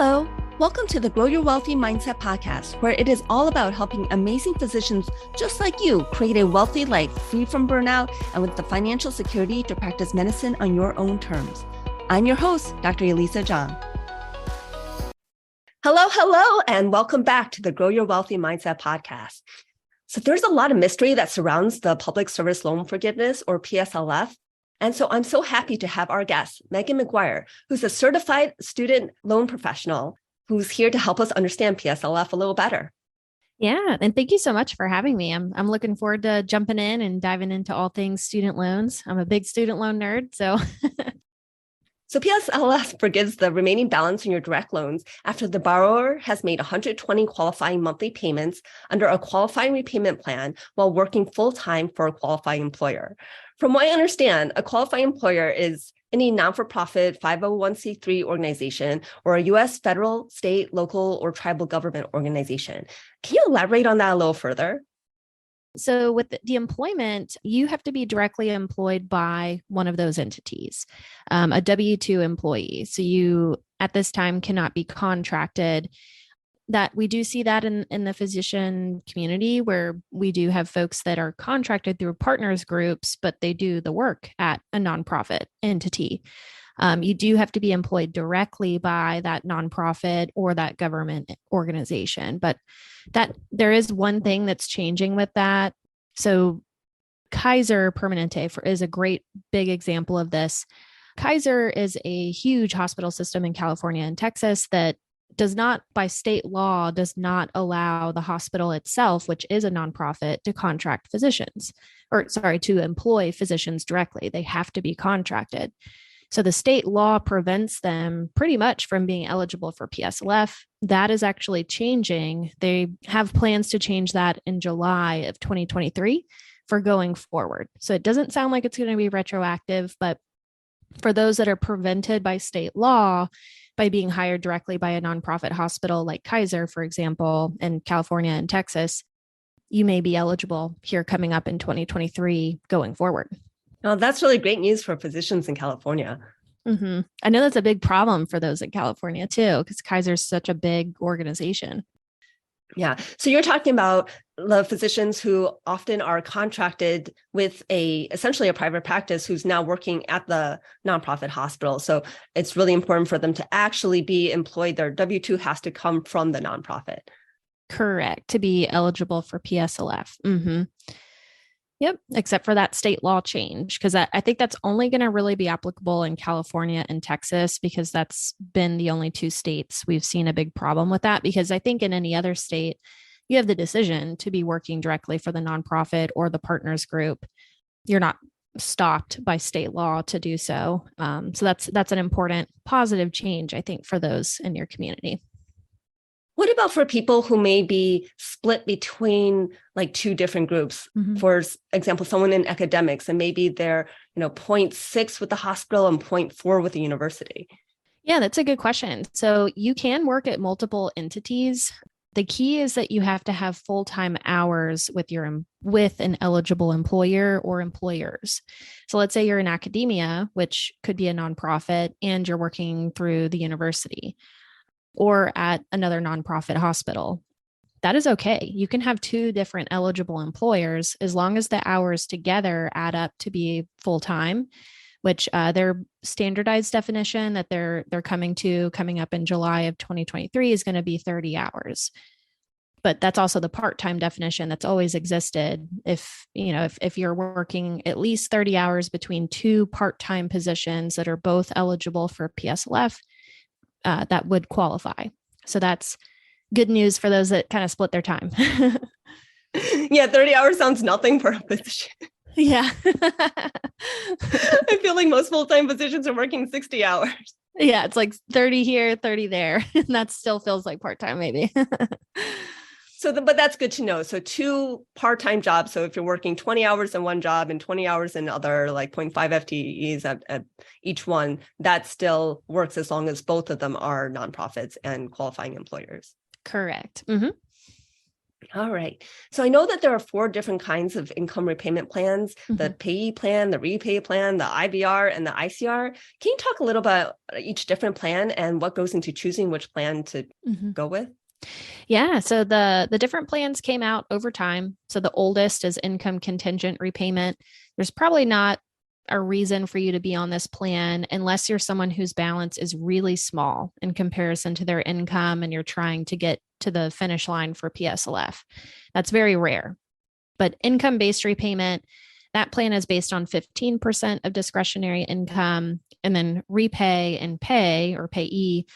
Hello, welcome to the Grow Your Wealthy Mindset podcast, where it is all about helping amazing physicians just like you create a wealthy life free from burnout and with the financial security to practice medicine on your own terms. I'm your host, Dr. Elisa Chiang. Hello, and welcome back to the Grow Your Wealthy Mindset podcast. So there's a lot of mystery that surrounds the Public Service Loan Forgiveness, or PSLF. And so I'm so happy to have our guest, McGuire, who's a certified student loan professional who's here to help us understand PSLF a little better. Yeah, and thank you so much for having me. I'm looking forward to jumping in and diving into all things student loans. I'm a big student loan nerd, so. So PSLF forgives the remaining balance in your direct loans after the borrower has made 120 qualifying monthly payments under a qualifying repayment plan while working full-time for a qualifying employer. From what I understand, a qualifying employer is any non-for-profit 501c3 organization or a U.S. federal, state, local, or tribal government organization. Can you elaborate on that a little further? So with the employment, you have to be directly employed by one of those entities, a W-2 employee. So you, at this time, cannot be contracted. That we do see that in the physician community, where we do have folks that are contracted through partners groups, but they do the work at a nonprofit entity. You do have to be employed directly by that nonprofit or that government organization. But that there is one thing that's changing with that. So Kaiser Permanente is a great big example of this. Kaiser is a huge hospital system in California and Texas that does not, by state law, does not allow the hospital itself, which is a nonprofit, to contract physicians, to employ physicians directly. They have to be contracted. So the state law prevents them pretty much from being eligible for PSLF. That is actually changing. They have plans to change that in July of 2023 for going forward. So it doesn't sound like it's going to be retroactive, but for those that are prevented by state law by being hired directly by a nonprofit hospital like Kaiser, for example, in California and Texas, you may be eligible here coming up in 2023 going forward. Oh, that's really great news for physicians in California. Mm-hmm. I know that's a big problem for those in California too, because Kaiser is such a big organization. Yeah. So you're talking about the physicians who often are contracted with essentially a private practice who's now working at the nonprofit hospital. So it's really important for them to actually be employed. Their W-2 has to come from the nonprofit. Correct. To be eligible for PSLF. Mm-hmm. Yep. Except for that state law change, because I think that's only going to really be applicable in California and Texas, because that's been the only two states we've seen a big problem with that. Because I think in any other state, you have the decision to be working directly for the nonprofit or the partners group. You're not stopped by state law to do so. So that's an important positive change, I think, for those in your community. What about for people who may be split between like two different groups? Mm-hmm. For example, someone in academics, and maybe they're 0.6 with the hospital and 0.4 with the university. Yeah, that's a good question. So you can work at multiple entities. The key is that you have to have full-time hours with an eligible employer or employers. So let's say you're in academia, which could be a nonprofit, and you're working through the university or at another nonprofit hospital. That is okay. You can have two different eligible employers as long as the hours together add up to be full-time, which their standardized definition that they're coming up in July of 2023 is going to be 30 hours. But that's also the part-time definition that's always existed. If you're working at least 30 hours between two part-time positions that are both eligible for PSLF, that would qualify. So that's good news for those that kind of split their time. Yeah, 30 hours sounds nothing for a physician. Yeah. I feel like most full-time physicians are working 60 hours. Yeah, it's like 30 here, 30 there. And that still feels like part-time maybe. But that's good to know. So two part-time jobs. So if you're working 20 hours in one job and 20 hours in other, like 0.5 FTEs at each one, that still works as long as both of them are nonprofits and qualifying employers. Correct. Mm-hmm. All right. So I know that there are 4 different kinds of income repayment plans, the payee plan, the repay plan, the IVR, and the ICR. Can you talk a little about each different plan and what goes into choosing which plan to go with? Yeah, so the different plans came out over time. So the oldest is income contingent repayment. There's probably not a reason for you to be on this plan unless you're someone whose balance is really small in comparison to their income and you're trying to get to the finish line for PSLF. That's very rare. But income-based repayment, that plan is based on 15% of discretionary income, and then repay and pay or payee,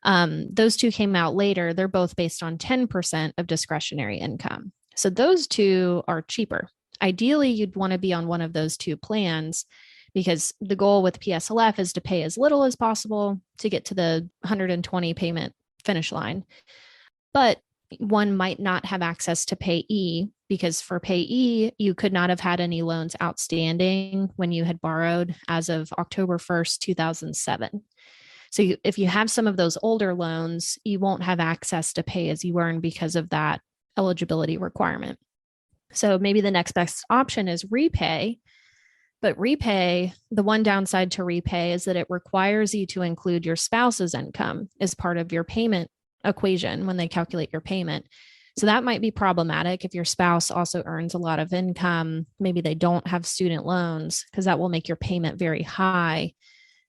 those two came out later. They're both based on 10% of discretionary income. So those two are cheaper. Ideally, you'd want to be on one of those two plans because the goal with PSLF is to pay as little as possible to get to the 120 payment finish line. But one might not have access to payee because for payee, you could not have had any loans outstanding when you had borrowed as of October 1st, 2007. So if you have some of those older loans, you won't have access to pay as you earn because of that eligibility requirement. So maybe the next best option is repay. But repay, the one downside to repay is that it requires you to include your spouse's income as part of your payment equation when they calculate your payment. So that might be problematic if your spouse also earns a lot of income. Maybe they don't have student loans because that will make your payment very high.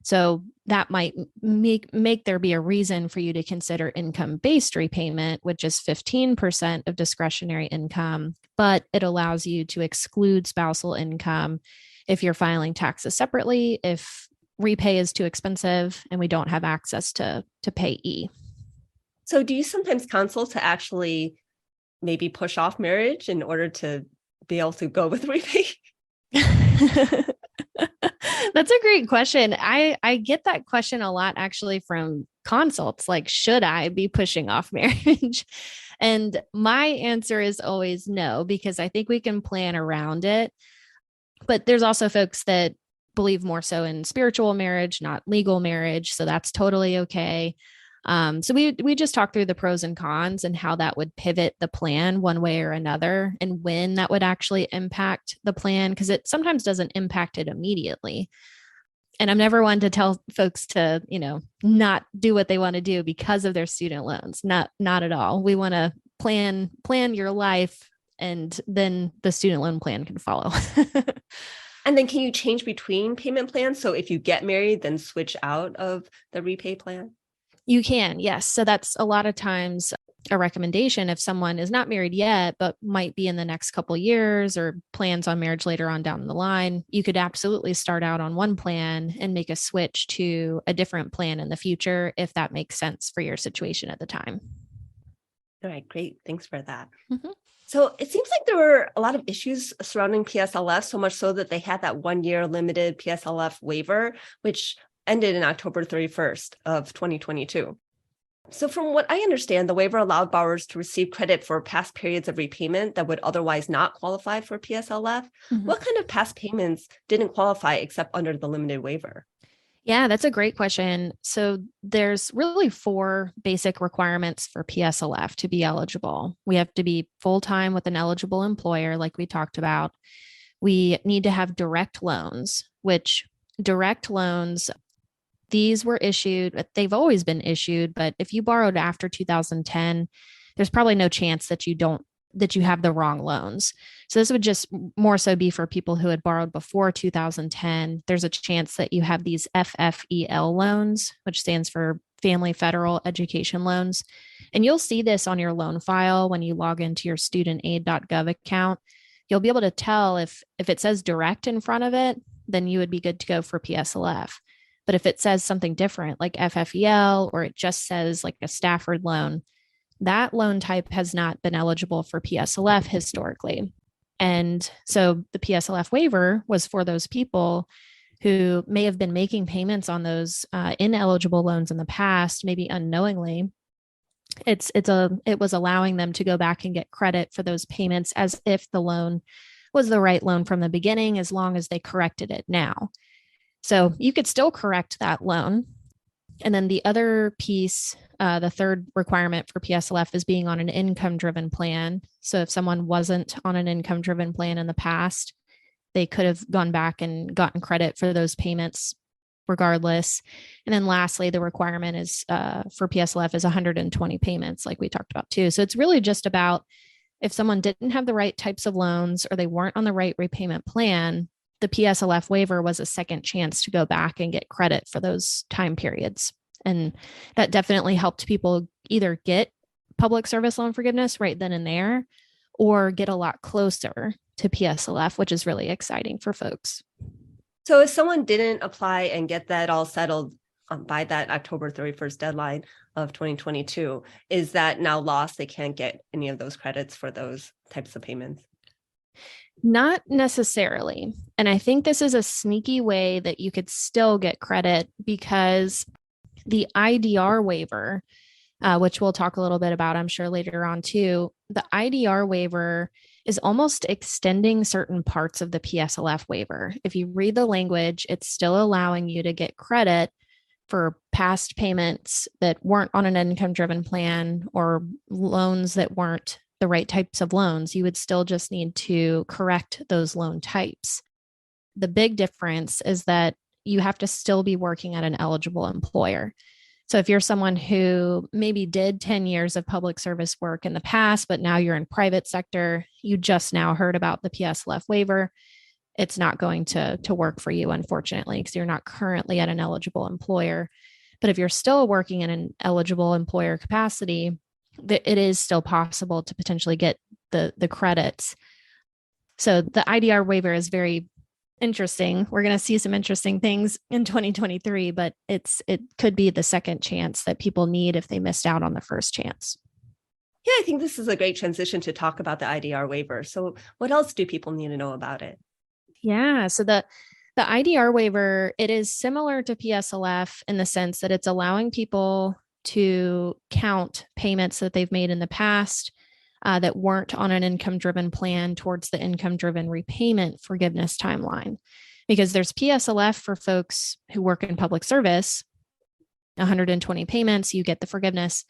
So that might make there be a reason for you to consider income-based repayment, which is 15% of discretionary income, but it allows you to exclude spousal income if you're filing taxes separately, if repay is too expensive and we don't have access to payee. So do you sometimes counsel to actually maybe push off marriage in order to be able to go with repay? That's a great question. I get that question a lot actually from consults, like, should I be pushing off marriage? And my answer is always no, because I think we can plan around it. But there's also folks that believe more so in spiritual marriage, not legal marriage. So that's totally okay. So we just talked through the pros and cons and how that would pivot the plan one way or another and when that would actually impact the plan, because it sometimes doesn't impact it immediately. And I'm never one to tell folks to, not do what they want to do because of their student loans. Not at all. We want to plan your life, and then the student loan plan can follow. And then can you change between payment plans? So if you get married, then switch out of the repay plan? You can, yes. So that's a lot of times a recommendation if someone is not married yet, but might be in the next couple years or plans on marriage later on down the line. You could absolutely start out on one plan and make a switch to a different plan in the future if that makes sense for your situation at the time. All right, great. Thanks for that. Mm-hmm. So it seems like there were a lot of issues surrounding PSLF, so much so that they had that 1-year limited PSLF waiver, which ended in October 31st of 2022. So from what I understand, the waiver allowed borrowers to receive credit for past periods of repayment that would otherwise not qualify for PSLF. Mm-hmm. What kind of past payments didn't qualify except under the limited waiver? Yeah, that's a great question. So there's really 4 basic requirements for PSLF to be eligible. We have to be full-time with an eligible employer, like we talked about. We need to have direct loans, which direct loans, these were issued, they've always been issued, but if you borrowed after 2010, there's probably no chance that you have the wrong loans. So this would just more so be for people who had borrowed before 2010. There's a chance that you have these FFEL loans, which stands for Family Federal Education Loans. And you'll see this on your loan file when you log into your studentaid.gov account. You'll be able to tell if it says direct in front of it, then you would be good to go for PSLF. But if it says something different like FFEL, or it just says like a Stafford loan, that loan type has not been eligible for PSLF historically. And so the PSLF waiver was for those people who may have been making payments on those ineligible loans in the past, maybe unknowingly. It was allowing them to go back and get credit for those payments as if the loan was the right loan from the beginning, as long as they corrected it now. So you could still correct that loan. And then the other piece The third requirement for PSLF is being on an income-driven plan. So if someone wasn't on an income-driven plan in the past, they could have gone back and gotten credit for those payments regardless. And then lastly, the requirement is for PSLF is 120 payments, like we talked about too. So it's really just about if someone didn't have the right types of loans or they weren't on the right repayment plan, the PSLF waiver was a second chance to go back and get credit for those time periods. And that definitely helped people either get public service loan forgiveness right then and there, or get a lot closer to PSLF, which is really exciting for folks. So if someone didn't apply and get that all settled by that October 31st deadline of 2022, is that now lost? They can't get any of those credits for those types of payments? Not necessarily. And I think this is a sneaky way that you could still get credit, because the IDR waiver, which we'll talk a little bit about, I'm sure, later on too, the IDR waiver is almost extending certain parts of the PSLF waiver. If you read the language, it's still allowing you to get credit for past payments that weren't on an income-driven plan or loans that weren't the right types of loans. You would still just need to correct those loan types. The big difference is that you have to still be working at an eligible employer. So if you're someone who maybe did 10 years of public service work in the past, but now you're in private sector, you just now heard about the PSLF waiver, it's not going to work for you, unfortunately, because you're not currently at an eligible employer. But if you're still working in an eligible employer capacity, it is still possible to potentially get the credits. So the IDR waiver is very interesting. We're going to see some interesting things in 2023, but it could be the second chance that people need if they missed out on the first chance. Yeah, I think this is a great transition to talk about the IDR waiver. So what else do people need to know about it? Yeah, so the IDR waiver, it is similar to PSLF in the sense that it's allowing people to count payments that they've made in the past that weren't on an income-driven plan towards the income-driven repayment forgiveness timeline. Because there's PSLF for folks who work in public service, 120 payments, you get the forgiveness.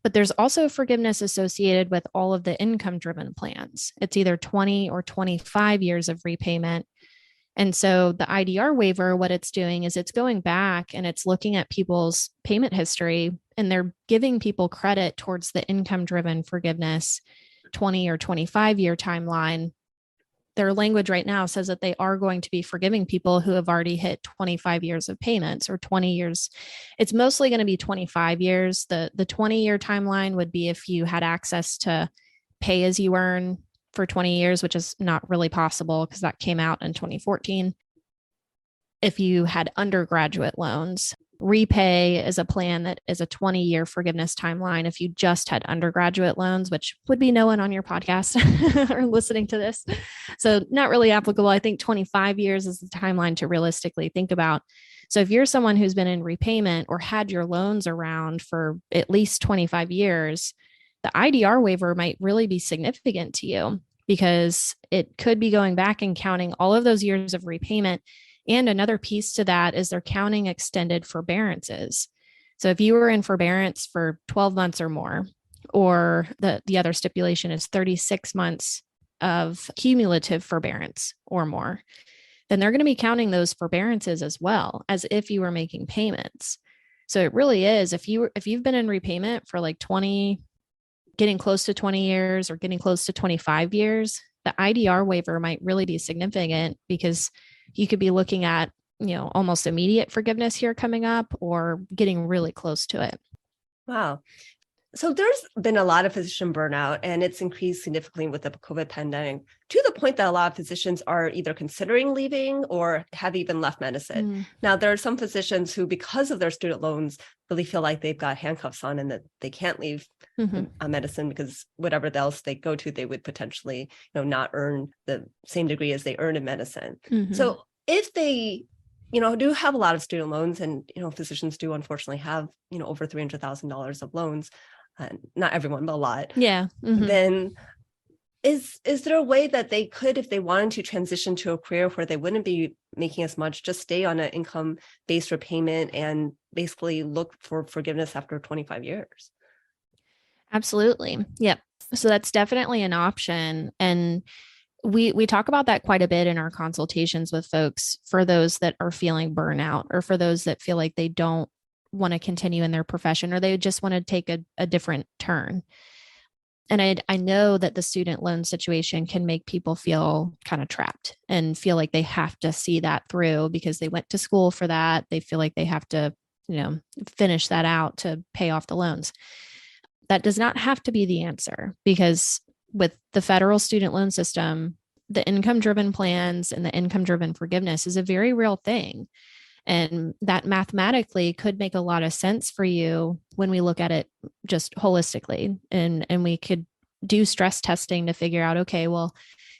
But there's also forgiveness associated with all of the income-driven plans. It's either 20 or 25 years of repayment. And so the IDR waiver, what it's doing is it's going back and it's looking at people's payment history, and they're giving people credit towards the income-driven forgiveness 20 or 25-year timeline. Their language right now says that they are going to be forgiving people who have already hit 25 years of payments or 20 years. It's mostly going to be 25 years. The 20-year timeline would be if you had access to pay as you earn for 20 years, which is not really possible because that came out in 2014. If you had undergraduate loans, Repay is a plan that is a 20-year forgiveness timeline if you just had undergraduate loans, which would be no one on your podcast or listening to this. So not really applicable. I think 25 years is the timeline to realistically think about. So if you're someone who's been in repayment or had your loans around for at least 25 years, the IDR waiver might really be significant to you because it could be going back and counting all of those years of repayment. And another piece to that is they're counting extended forbearances. So if you were in forbearance for 12 months or more, or the other stipulation is 36 months of cumulative forbearance or more, then they're going to be counting those forbearances as well as if you were making payments. So it really is, if you've been in repayment for like 20, getting close to 20 years or getting close to 25 years, the IDR waiver might really be significant because you could be looking at, almost immediate forgiveness here coming up or getting really close to it. Wow. So there's been a lot of physician burnout, and it's increased significantly with the COVID pandemic to the point that a lot of physicians are either considering leaving or have even left medicine. Now, there are some physicians who, because of their student loans, really feel like they've got handcuffs on and that they can't leave medicine because whatever else they go to, they would potentially, not earn the same degree as they earn in medicine. So if they do have a lot of student loans, and physicians do unfortunately have over $300,000 of loans, not everyone, but a lot. Yeah. Then Is there a way that they could, if they wanted to transition to a career where they wouldn't be making as much, just stay on an income-based repayment and basically look for forgiveness after 25 years? Absolutely. Yep. So that's definitely an option. And we talk about that quite a bit in our consultations with folks for those that are feeling burnout or for those that feel like they don't want to continue in their profession or they just want to take a different turn. And I know that the student loan situation can make people feel kind of trapped and feel like they have to see that through because they went to school for that. They feel like they have to, finish that out to pay off the loans. That does not have to be the answer because with the federal student loan system, the income driven plans and the income driven forgiveness is a very real thing. And that mathematically could make a lot of sense for you when we look at it just holistically. And we could do stress testing to figure out, okay, well,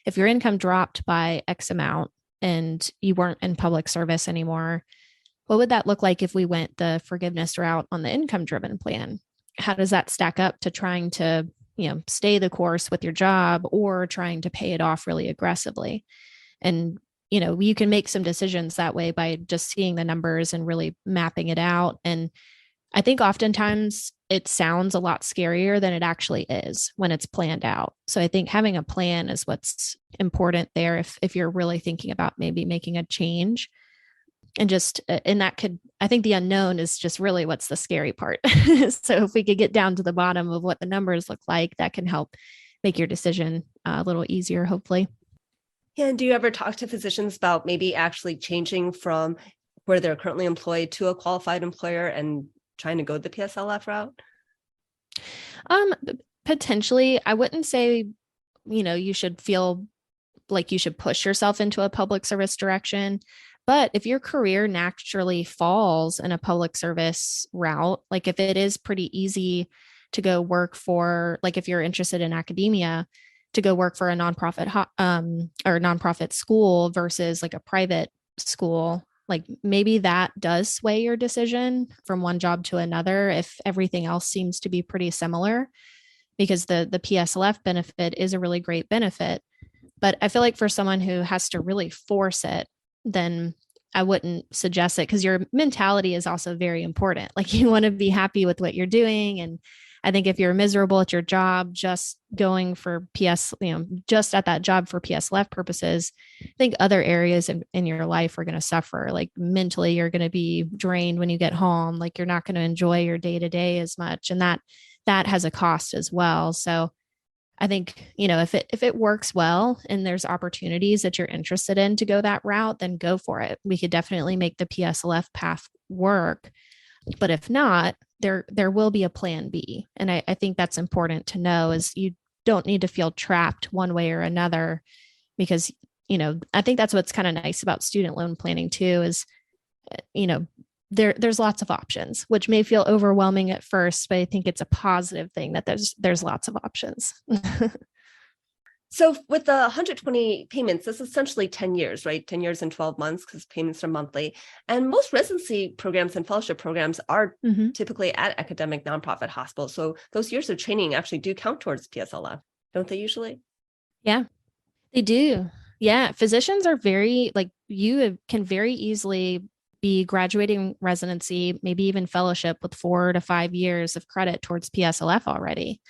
if your income dropped by X amount and you weren't in public service anymore, what would that look like if we went the forgiveness route on the income driven plan? How does that stack up to trying to, stay the course with your job or trying to pay it off really aggressively? And you can make some decisions that way by just seeing the numbers and really mapping it out. And I think oftentimes it sounds a lot scarier than it actually is when it's planned out. So I think having a plan is what's important there if you're really thinking about maybe making a change. And I think the unknown is just really what's the scary part. So if we could get down to the bottom of what the numbers look like, that can help make your decision a little easier, hopefully. Yeah, and do you ever talk to physicians about maybe actually changing from where they're currently employed to a qualified employer and trying to go the PSLF route? Potentially, I wouldn't say, you should feel like you should push yourself into a public service direction. But if your career naturally falls in a public service route, like if it is pretty easy to go work for, like if you're interested in academia, to go work for a nonprofit or nonprofit school versus like a private school, like maybe that does sway your decision from one job to another if everything else seems to be pretty similar, because the PSLF benefit is a really great benefit. But I feel like for someone who has to really force it, then I wouldn't suggest it because your mentality is also very important. Like you want to be happy with what you're doing. And I think if you're miserable at your job, just going for just at that job for PSLF purposes, I think other areas in your life are going to suffer. Like mentally, you're going to be drained when you get home. Like you're not going to enjoy your day to day as much. And that has a cost as well. So I think, if it works well and there's opportunities that you're interested in to go that route, then go for it. We could definitely make the PSLF path work. But if not, there will be a plan B. And I think that's important to know is you don't need to feel trapped one way or another because, I think that's what's kind of nice about student loan planning too is, there's lots of options, which may feel overwhelming at first, but I think it's a positive thing that there's lots of options. So with the 120 payments, that's essentially 10 years, right? 10 years and 12 months because payments are monthly. And most residency programs and fellowship programs are typically at academic nonprofit hospitals. So those years of training actually do count towards PSLF, don't they usually? Yeah, they do. Yeah. Physicians are you can very easily be graduating residency, maybe even fellowship with 4 to 5 years of credit towards PSLF already.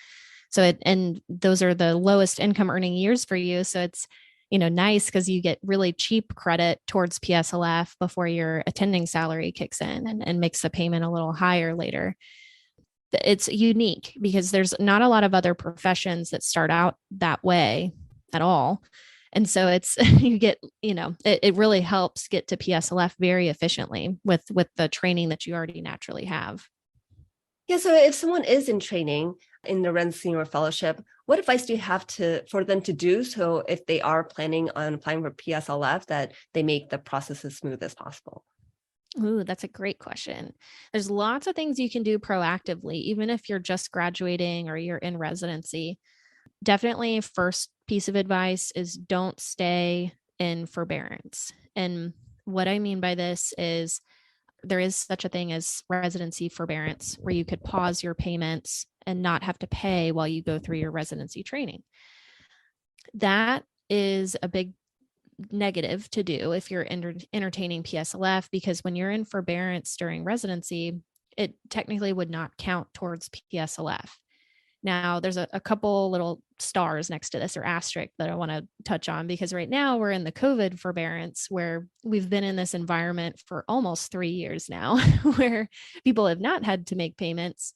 So and those are the lowest income earning years for you. So it's, nice because you get really cheap credit towards PSLF before your attending salary kicks in and makes the payment a little higher later. It's unique because there's not a lot of other professions that start out that way at all. And so it's, you get, it really helps get to PSLF very efficiently with the training that you already naturally have. Yeah. So if someone is in training in the residency or fellowship, what advice do you have for them to do so if they are planning on applying for PSLF that they make the process as smooth as possible? Ooh, that's a great question. There's lots of things you can do proactively, even if you're just graduating or you're in residency. Definitely, first piece of advice is don't stay in forbearance. And what I mean by this is there is such a thing as residency forbearance where you could pause your payments and not have to pay while you go through your residency training. That is a big negative to do if you're entertaining PSLF, because when you're in forbearance during residency, it technically would not count towards PSLF. Now, there's a couple little stars next to this, or asterisk, that I want to touch on, because right now we're in the COVID forbearance, where we've been in this environment for almost 3 years now, where people have not had to make payments.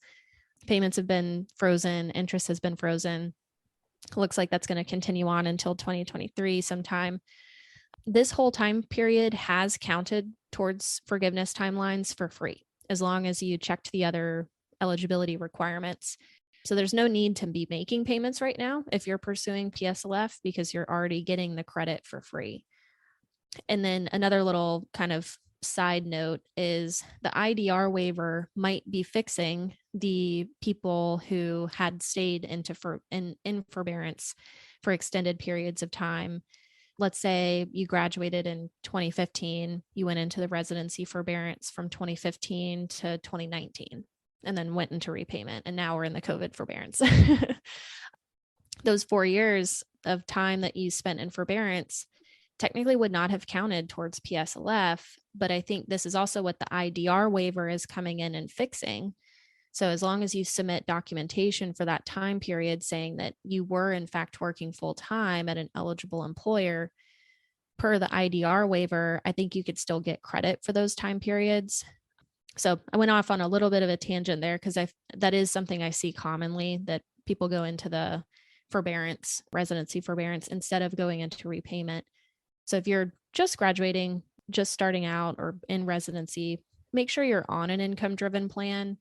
Payments have been frozen, interest has been frozen. Looks like that's going to continue on until 2023 sometime. This whole time period has counted towards forgiveness timelines for free, as long as you checked the other eligibility requirements. So there's no need to be making payments right now if you're pursuing PSLF, because you're already getting the credit for free. And then another little kind of side note is the IDR waiver might be fixing the people who had stayed in forbearance for extended periods of time. Let's say you graduated in 2015, you went into the residency forbearance from 2015 to 2019, and then went into repayment. And now we're in the COVID forbearance. Those 4 years of time that you spent in forbearance technically would not have counted towards PSLF. But I think this is also what the IDR waiver is coming in and fixing. So as long as you submit documentation for that time period saying that you were in fact working full time at an eligible employer, per the IDR waiver, I think you could still get credit for those time periods. So I went off on a little bit of a tangent there, because that is something I see commonly, that people go into the forbearance, residency forbearance, instead of going into repayment. So if you're just graduating, just starting out, or in residency, make sure you're on an income-driven plan.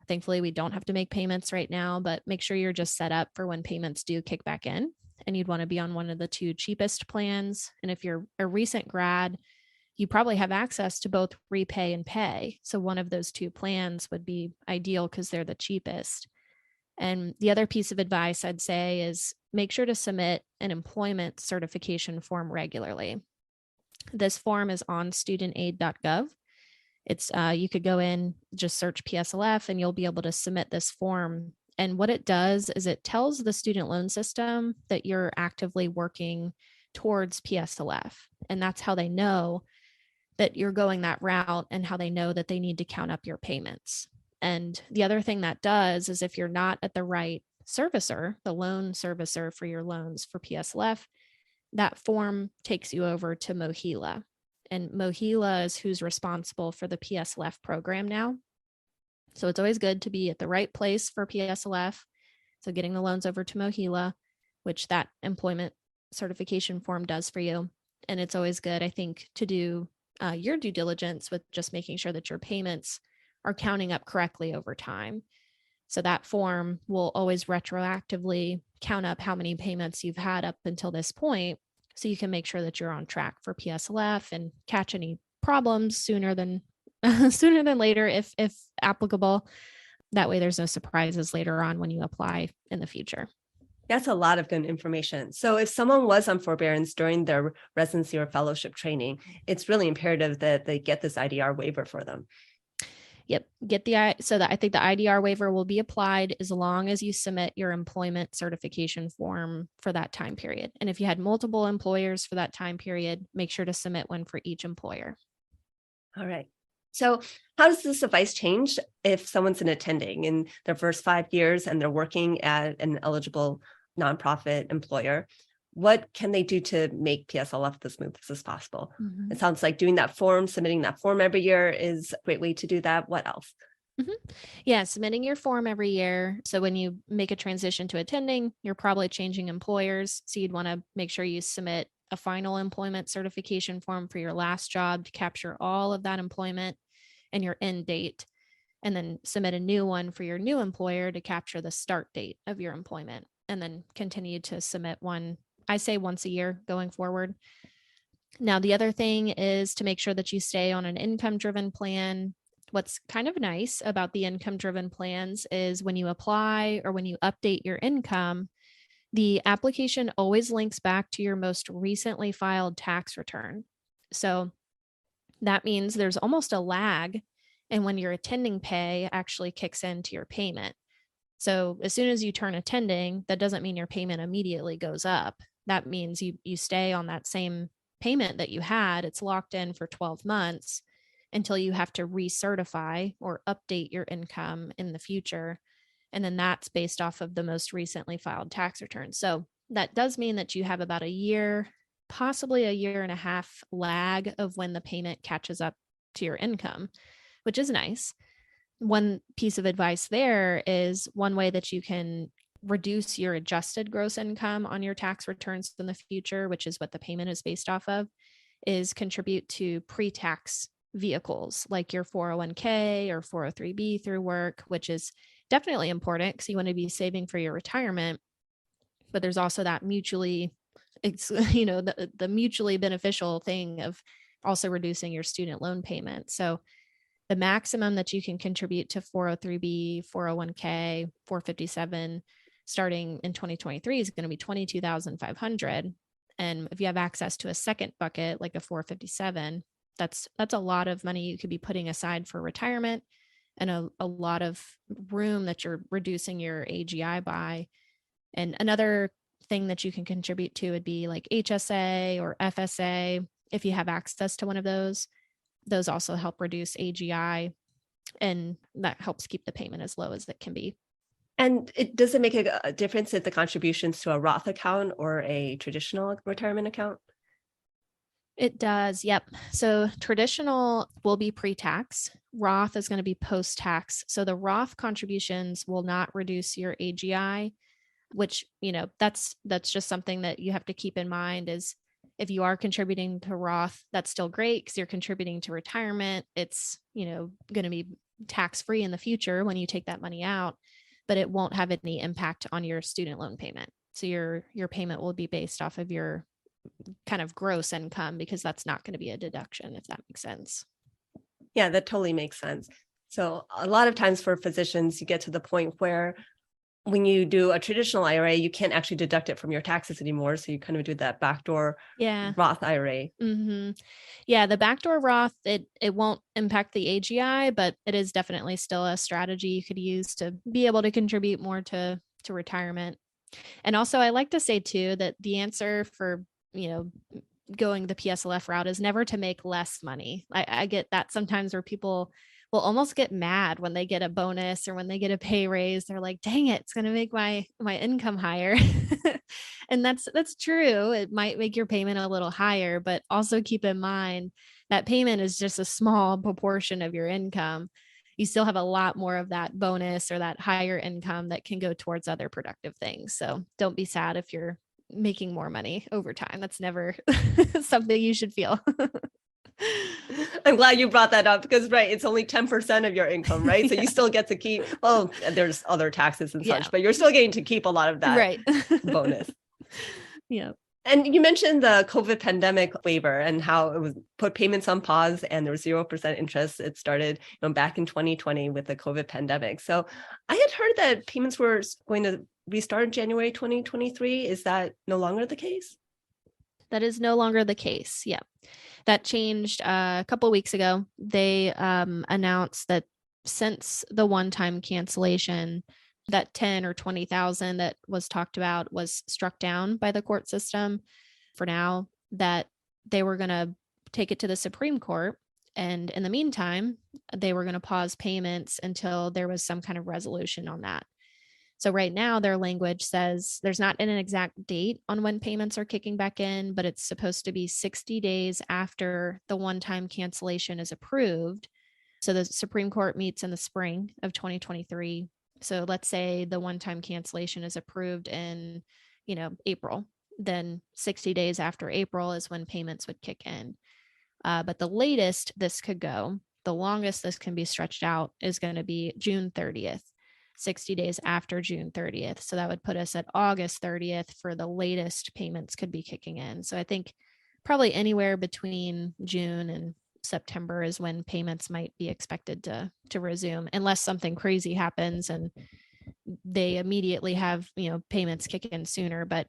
Thankfully, we don't have to make payments right now, but make sure you're just set up for when payments do kick back in. And you'd want to be on one of the 2 cheapest plans. And if you're a recent grad, you probably have access to both repay and pay. So one of those 2 plans would be ideal because they're the cheapest. And the other piece of advice I'd say is make sure to submit an employment certification form regularly. This form is on studentaid.gov. It's you could go in, just search PSLF, and you'll be able to submit this form. And what it does is it tells the student loan system that you're actively working towards PSLF. And that's how they know that you're going that route, and how they know that they need to count up your payments. And the other thing that does is, if you're not at the right servicer, the loan servicer for your loans for PSLF, that form takes you over to MOHELA. And MOHELA is who's responsible for the PSLF program now. So it's always good to be at the right place for PSLF. So getting the loans over to MOHELA, which that employment certification form does for you. And it's always good, I think, to do your due diligence with just making sure that your payments are counting up correctly over time. So that form will always retroactively count up how many payments you've had up until this point, so you can make sure that you're on track for PSLF and catch any problems sooner than later, if applicable. That way there's no surprises later on when you apply in the future. That's a lot of good information. So if someone was on forbearance during their residency or fellowship training, it's really imperative that they get this IDR waiver for them. Yep. So that I think the IDR waiver will be applied as long as you submit your employment certification form for that time period. And if you had multiple employers for that time period, make sure to submit one for each employer. All right. So how does this advice change if someone's an attending in their first 5 years and they're working at an eligible nonprofit employer? What can they do to make PSLF as smooth as possible? Mm-hmm. It sounds like doing that form, submitting that form every year is a great way to do that. What else? Mm-hmm. Yeah, submitting your form every year. So when you make a transition to attending, you're probably changing employers. So you'd want to make sure you submit a final employment certification form for your last job to capture all of that employment and your end date, and then submit a new one for your new employer to capture the start date of your employment, and then continue to submit one, I say, once a year going forward. Now, the other thing is to make sure that you stay on an income-driven plan. What's kind of nice about the income-driven plans is when you apply or when you update your income, the application always links back to your most recently filed tax return. So that means there's almost a lag, and when your attending pay actually kicks into your payment. So as soon as you turn attending, that doesn't mean your payment immediately goes up. that means you stay on that same payment that you had. It's locked in for 12 months until you have to recertify or update your income in the future. And then that's based off of the most recently filed tax return. So that does mean that you have about a year, possibly a year and a half lag of when the payment catches up to your income, which is nice. One piece of advice there is one way that you can reduce your adjusted gross income on your tax returns in the future, which is what the payment is based off of, is contribute to pre-tax vehicles like your 401k or 403b through work, which is definitely important because you want to be saving for your retirement. But there's also that mutually, the mutually beneficial thing of also reducing your student loan payment. So the maximum that you can contribute to 403b, 401k, 457 starting in 2023 is going to be $22,500. And if you have access to a second bucket like a 457, that's a lot of money you could be putting aside for retirement, and a lot of room that you're reducing your AGI by. And another thing that you can contribute to would be like HSA or FSA. If you have access to one of those also help reduce AGI, and that helps keep the payment as low as it can be. And does it make a difference if the contributions to a Roth account or a traditional retirement account? It does. Yep. So traditional will be pre-tax. Roth is going to be post-tax. So the Roth contributions will not reduce your AGI, which, that's just something that you have to keep in mind is if you are contributing to Roth, that's still great because you're contributing to retirement. It's, going to be tax-free in the future when you take that money out, but it won't have any impact on your student loan payment. So your payment will be based off of your kind of gross income, because that's not going to be a deduction, if that makes sense. Yeah, that totally makes sense. So a lot of times for physicians, you get to the point where when you do a traditional IRA, you can't actually deduct it from your taxes anymore. So you kind of do that backdoor Roth IRA. Mm-hmm. Yeah, the backdoor Roth, it won't impact the AGI, but it is definitely still a strategy you could use to be able to contribute more to retirement. And also, I like to say too that the answer for going the PSLF route is never to make less money. I get that sometimes where people will almost get mad when they get a bonus or when they get a pay raise. They're like, dang it, it's going to make my income higher. And that's true. It might make your payment a little higher, but also keep in mind that payment is just a small proportion of your income. You still have a lot more of that bonus or that higher income that can go towards other productive things. So don't be sad if you're making more money over time. That's never something you should feel. I'm glad you brought that up because, right, it's only 10% of your income, right? So you still get to keep, well, there's other taxes and such, but you're still getting to keep a lot of that bonus. Yeah. And you mentioned the COVID pandemic waiver and how it was put payments on pause and there was 0% interest. It started back in 2020 with the COVID pandemic. So I had heard that payments were going to restart in January 2023. Is that no longer the case? That is no longer the case. Yeah. That changed a couple of weeks ago. They announced that since the one-time cancellation, that 10 or 20,000 that was talked about was struck down by the court system for now, that they were going to take it to the Supreme Court. And in the meantime, they were going to pause payments until there was some kind of resolution on that. So right now their language says there's not an exact date on when payments are kicking back in, but it's supposed to be 60 days after the one-time cancellation is approved. So the Supreme Court meets in the spring of 2023. So let's say the one-time cancellation is approved in, April, then 60 days after April is when payments would kick in. But the latest this could go, the longest this can be stretched out is going to be June 30th. 60 days after June 30th. So that would put us at August 30th for the latest payments could be kicking in. So I think probably anywhere between June and September is when payments might be expected to resume, unless something crazy happens and they immediately have, payments kick in sooner, but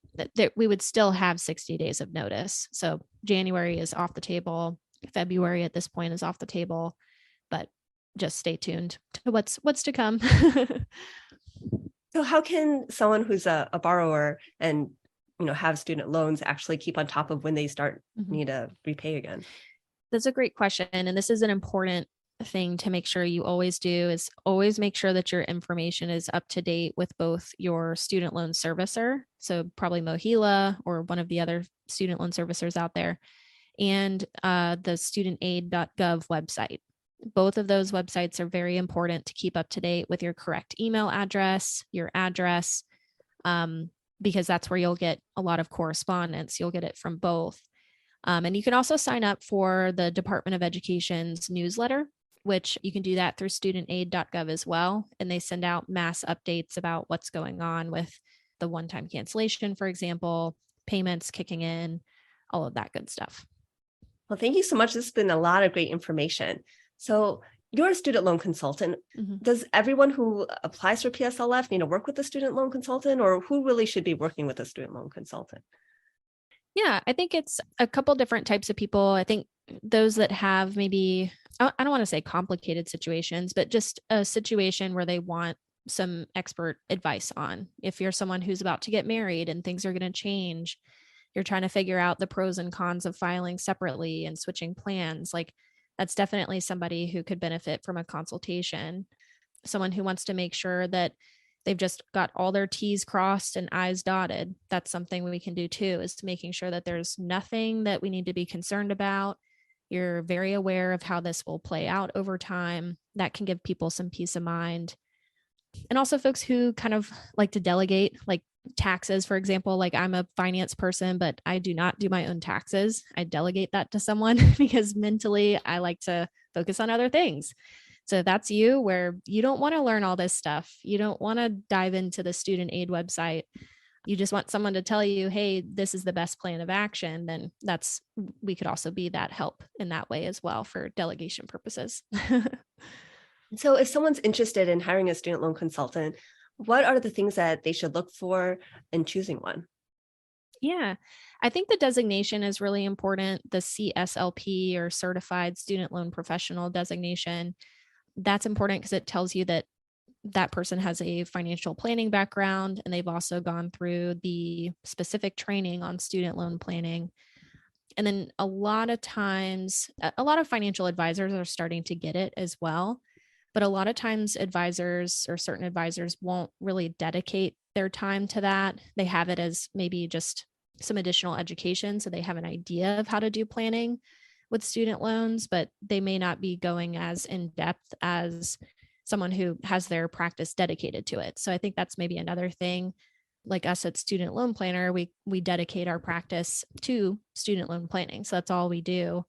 we would still have 60 days of notice. So January is off the table. February at this point is off the table, but just stay tuned to what's to come. So how can someone who's a borrower and have student loans actually keep on top of when they start need to repay again? That's a great question. And this is an important thing to make sure you always do, is always make sure that your information is up to date with both your student loan servicer, so probably Mohila or one of the other student loan servicers out there, and the studentaid.gov website. Both of those websites are very important to keep up to date with your correct email address, your address, because that's where you'll get a lot of correspondence. You'll get it from both. And you can also sign up for the Department of Education's newsletter, which you can do that through studentaid.gov as well. And they send out mass updates about what's going on with the one-time cancellation, for example, payments kicking in, all of that good stuff. Well, thank you so much. This has been a lot of great information. So you're a student loan consultant. Does everyone who applies for PSLF need to work with a student loan consultant, or who really should be working with a student loan consultant? Yeah, I think it's a couple different types of people. I think those that have maybe, I don't want to say complicated situations, but just a situation where they want some expert advice on. If you're someone who's about to get married and things are going to change, you're trying to figure out the pros and cons of filing separately and switching plans, like that's definitely somebody who could benefit from a consultation. Someone who wants to make sure that they've just got all their T's crossed and I's dotted. That's something we can do too, is making sure that there's nothing that we need to be concerned about. You're very aware of how this will play out over time. That can give people some peace of mind. And also folks who kind of like to delegate, like taxes, for example. Like I'm a finance person, but I do not do my own taxes. I delegate that to someone because mentally I like to focus on other things. So that's you, where you don't want to learn all this stuff. You don't want to dive into the student aid website. You just want someone to tell you, hey, this is the best plan of action. Then we could also be that help in that way as well for delegation purposes. So if someone's interested in hiring a student loan consultant, what are the things that they should look for in choosing one? Yeah, I think the designation is really important. The CSLP, or Certified Student Loan Professional designation, that's important because it tells you that that person has a financial planning background and they've also gone through the specific training on student loan planning. And then a lot of times, a lot of financial advisors are starting to get it as well. But a lot of times advisors or certain advisors won't really dedicate their time to that. They have it as maybe just some additional education. So they have an idea of how to do planning with student loans, but they may not be going as in depth as someone who has their practice dedicated to it. So I think that's maybe another thing. Like us at Student Loan Planner, we dedicate our practice to student loan planning. So that's all we do.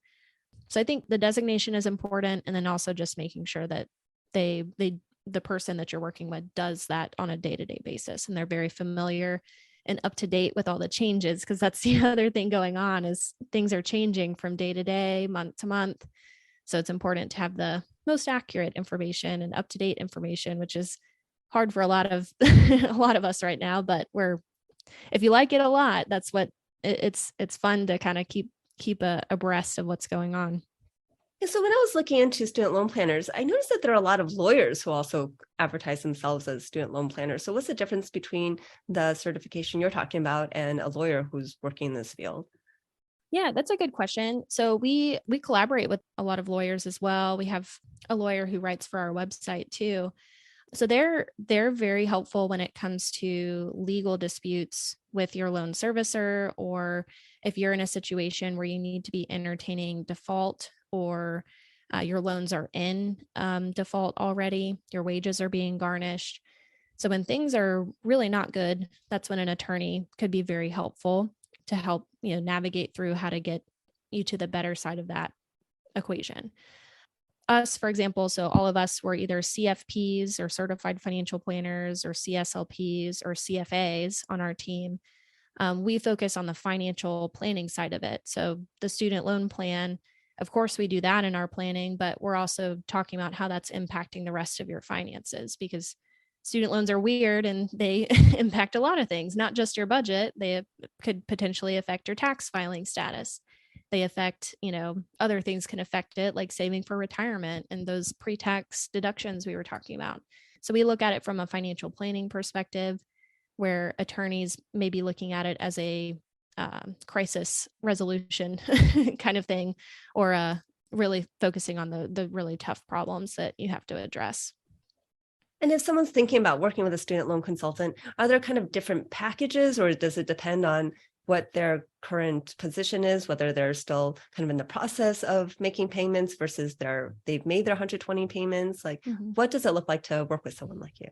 So I think the designation is important. And then also just making sure that the person that you're working with does that on a day-to-day basis. And they're very familiar and up to date with all the changes, because that's the other thing going on, is things are changing from day to day, month to month. So it's important to have the most accurate information and up-to-date information, which is hard for a lot of us right now, but if you like it a lot, that's what it's fun to kind of keep abreast of what's going on. Yeah, so when I was looking into student loan planners, I noticed that there are a lot of lawyers who also advertise themselves as student loan planners. So what's the difference between the certification you're talking about and a lawyer who's working in this field? Yeah, that's a good question. So we collaborate with a lot of lawyers as well. We have a lawyer who writes for our website too. So they're very helpful when it comes to legal disputes with your loan servicer, or if you're in a situation where you need to be entertaining default, or your loans are in default already, your wages are being garnished. So when things are really not good, that's when an attorney could be very helpful to help navigate through how to get you to the better side of that equation. Us, for example, so all of us were either CFPs or certified financial planners, or CSLPs or CFAs on our team. We focus on the financial planning side of it. So the student loan plan, of course, we do that in our planning, but we're also talking about how that's impacting the rest of your finances, because student loans are weird and they impact a lot of things, not just your budget. They could potentially affect your tax filing status. They affect, other things can affect it, like saving for retirement and those pre-tax deductions we were talking about. So we look at it from a financial planning perspective. where attorneys may be looking at it as a crisis resolution kind of thing, or really focusing on the really tough problems that you have to address. And if someone's thinking about working with a student loan consultant, are there kind of different packages, or does it depend on what their current position is, whether they're still kind of in the process of making payments versus they've made their 120 payments? Like, what does it look like to work with someone like you?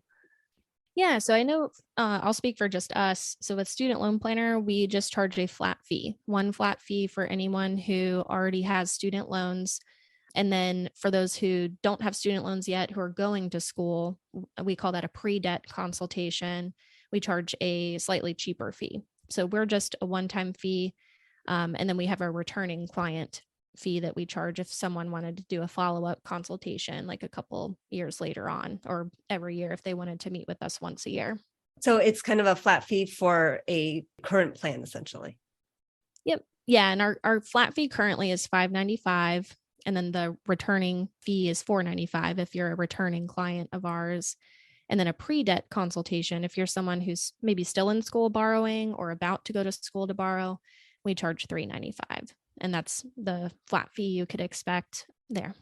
Yeah, so I know I'll speak for just us. So with Student Loan Planner, we just charge a flat fee, one flat fee for anyone who already has student loans. And then for those who don't have student loans yet, who are going to school, we call that a pre-debt consultation. We charge a slightly cheaper fee. So we're just a one-time fee. And then we have a returning client fee that we charge if someone wanted to do a follow-up consultation like a couple years later on, or every year if they wanted to meet with us once a year. So it's kind of a flat fee for a current plan, essentially. Yep. Yeah. And our flat fee currently is $595. And then the returning fee is $495 if you're a returning client of ours. And then a pre-debt consultation, if you're someone who's maybe still in school borrowing or about to go to school to borrow, we charge $395. And that's the flat fee you could expect there.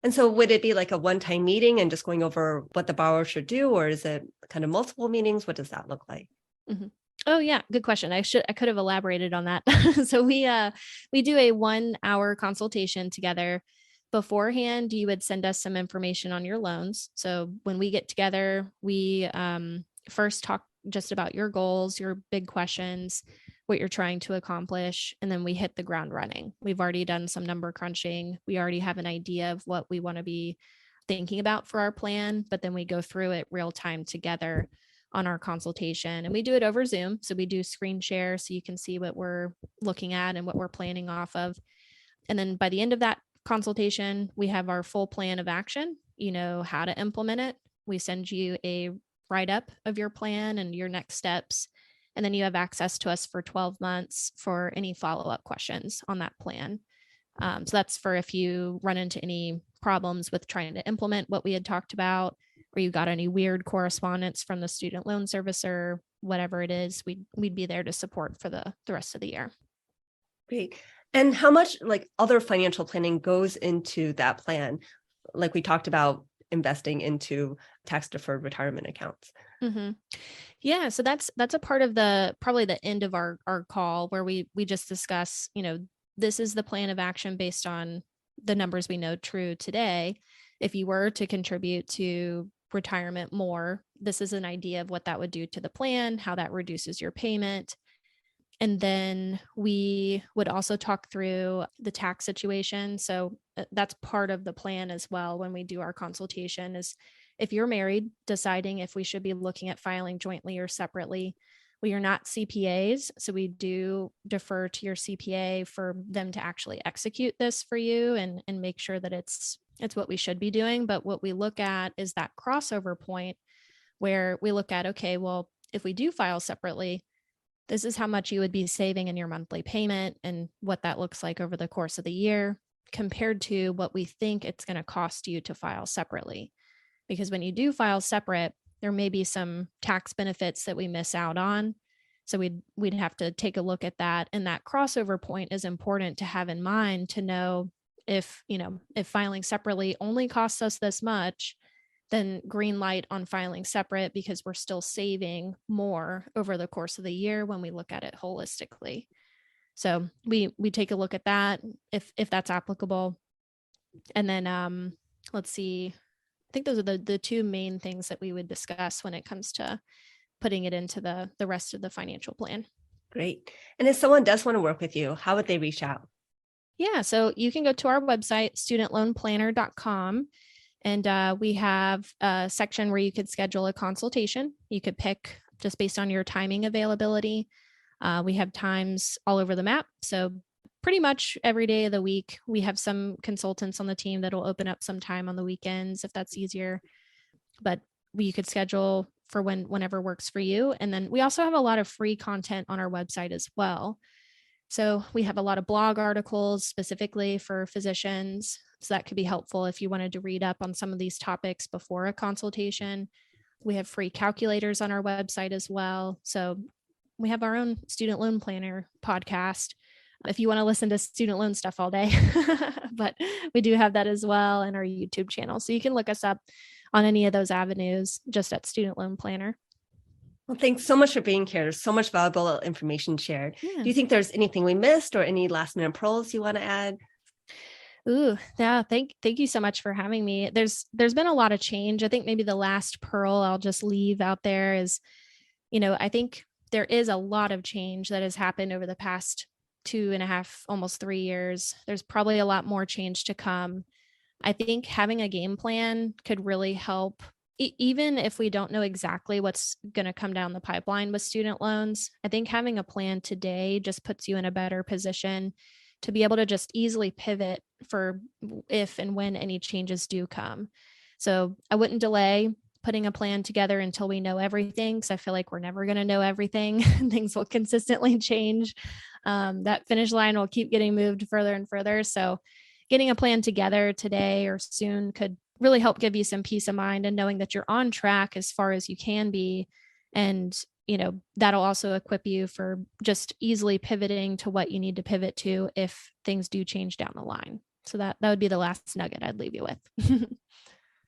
And so would it be like a one-time meeting and just going over what the borrower should do, or is it kind of multiple meetings? What does that look like? Oh yeah, good question. I could have elaborated on that. So we do a 1 hour consultation together. Beforehand, you would send us some information on your loans. So when we get together, we first talk just about your goals, your big questions, what you're trying to accomplish, and then we hit the ground running. We've already done some number crunching. We already have an idea of what we want to be thinking about for our plan, but then we go through it real time together on our consultation, and we do it over Zoom. So we do screen share so you can see what we're looking at and what we're planning off of. And then by the end of that consultation, we have our full plan of action, how to implement it. We send you a write-up of your plan and your next steps. And then you have access to us for 12 months for any follow-up questions on that plan. So that's for if you run into any problems with trying to implement what we had talked about, or you got any weird correspondence from the student loan servicer, whatever it is, we'd be there to support for the rest of the year. Great. And how much like other financial planning goes into that plan? Like we talked about investing into tax deferred retirement accounts. Yeah, so that's a part of probably the end of our call where we just discuss, this is the plan of action based on the numbers we know true today. If you were to contribute to retirement more, this is an idea of what that would do to the plan, how that reduces your payment. And then we would also talk through the tax situation. So that's part of the plan as well when we do our consultation, is if you're married, deciding if we should be looking at filing jointly or separately. We are not CPAs, so we do defer to your CPA for them to actually execute this for you and make sure that it's what we should be doing. But what we look at is that crossover point where we look at, okay, well, if we do file separately, this is how much you would be saving in your monthly payment and what that looks like over the course of the year compared to what we think it's going to cost you to file separately. Because when you do file separate, there may be some tax benefits that we miss out on. So we'd have to take a look at that. And that crossover point is important to have in mind to know if filing separately only costs us this much, then green light on filing separate because we're still saving more over the course of the year when we look at it holistically. So we take a look at that if that's applicable. And then let's see. I think those are the two main things that we would discuss when it comes to putting it into the rest of the financial plan. Great. And if someone does want to work with you, how would they reach out? Yeah, so you can go to our website, studentloanplanner.com, and we have a section where you could schedule a consultation. You could pick just based on your timing availability. We have times all over the map. So pretty much every day of the week, we have some consultants on the team that'll open up some time on the weekends if that's easier. But you could schedule for whenever works for you. And then we also have a lot of free content on our website as well. So we have a lot of blog articles specifically for physicians. So that could be helpful if you wanted to read up on some of these topics before a consultation. We have free calculators on our website as well. So we have our own student loan planner podcast if you want to listen to student loan stuff all day, but we do have that as well in our YouTube channel. So you can look us up on any of those avenues just at Student Loan Planner. Well, thanks so much for being here. There's so much valuable information shared. Yeah. Do you think there's anything we missed or any last minute pearls you want to add? Ooh, yeah. Thank you so much for having me. There's been a lot of change. I think maybe the last pearl I'll just leave out there is, I think there is a lot of change that has happened over the past 2.5, almost 3 years. There's probably a lot more change to come. I think having a game plan could really help, even if we don't know exactly what's going to come down the pipeline with student loans. I think having a plan today just puts you in a better position to be able to just easily pivot for if and when any changes do come. So I wouldn't delay putting a plan together until we know everything, because I feel like we're never going to know everything. Things will consistently change. That finish line will keep getting moved further and further. So getting a plan together today or soon could really help give you some peace of mind and knowing that you're on track as far as you can be. And, that'll also equip you for just easily pivoting to what you need to pivot to if things do change down the line. So that would be the last nugget I'd leave you with.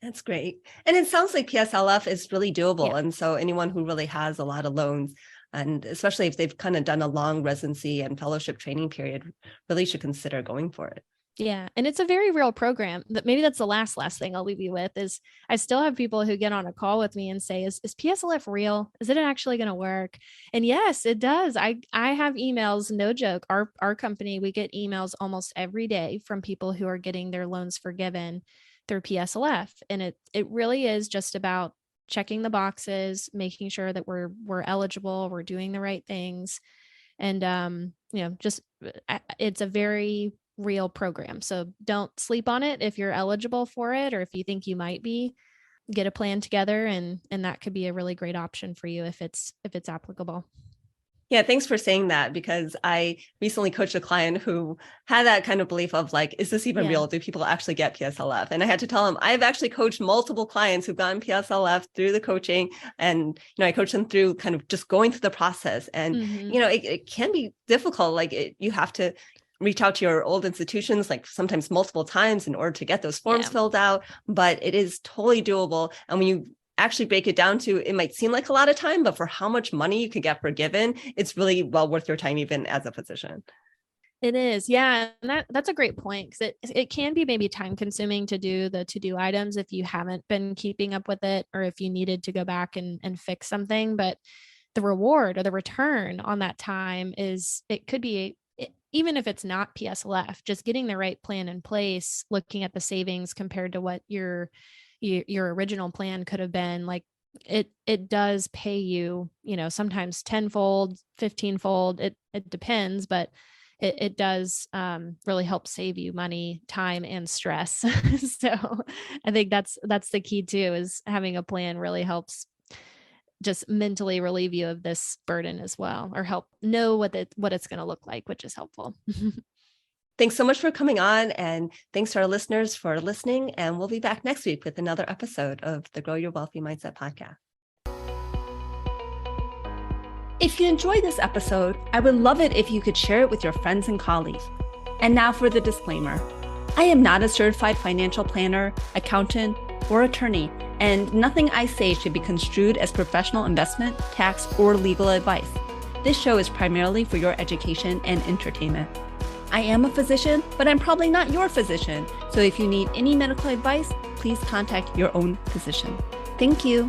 That's great. And it sounds like PSLF is really doable. Yeah. And so anyone who really has a lot of loans, and especially if they've kind of done a long residency and fellowship training period, really should consider going for it. Yeah. And it's a very real program. That maybe that's the last thing I'll leave you with is I still have people who get on a call with me and say, is PSLF real? Is it actually going to work? And yes, it does. I have emails, no joke. Our company, we get emails almost every day from people who are getting their loans forgiven through PSLF. And it really is just about checking the boxes, making sure that we're eligible, we're doing the right things. And, it's a very real program. So don't sleep on it if you're eligible for it, or if you think you might be. Get a plan together, and that could be a really great option for you if it's applicable. Yeah, thanks for saying that, because I recently coached a client who had that kind of belief of like, is this even real? Do people actually get PSLF? And I had to tell him, I've actually coached multiple clients who've gotten PSLF through the coaching. And, I coach them through kind of just going through the process. And, it can be difficult. Like you have to reach out to your old institutions, like sometimes multiple times in order to get those forms filled out, but it is totally doable. And when you actually break it down to, it might seem like a lot of time, but for how much money you can get forgiven, it's really well worth your time, even as a physician. It is. Yeah. And that's a great point, because it can be maybe time consuming to do the to-do items if you haven't been keeping up with it, or if you needed to go back and fix something. But the reward or the return on that time it could be, even if it's not PSLF, just getting the right plan in place, looking at the savings compared to what your original plan could have been, like it does pay you, sometimes 10-fold, 15-fold. It depends, but it does really help save you money, time, and stress. So I think that's the key too, is having a plan really helps just mentally relieve you of this burden as well, or help know what it's going to look like, which is helpful. Thanks so much for coming on, and thanks to our listeners for listening. And we'll be back next week with another episode of the Grow Your Wealthy Mindset podcast. If you enjoyed this episode, I would love it if you could share it with your friends and colleagues. And now for the disclaimer. I am not a certified financial planner, accountant, or attorney, and nothing I say should be construed as professional investment, tax, or legal advice. This show is primarily for your education and entertainment. I am a physician, but I'm probably not your physician. So if you need any medical advice, please contact your own physician. Thank you.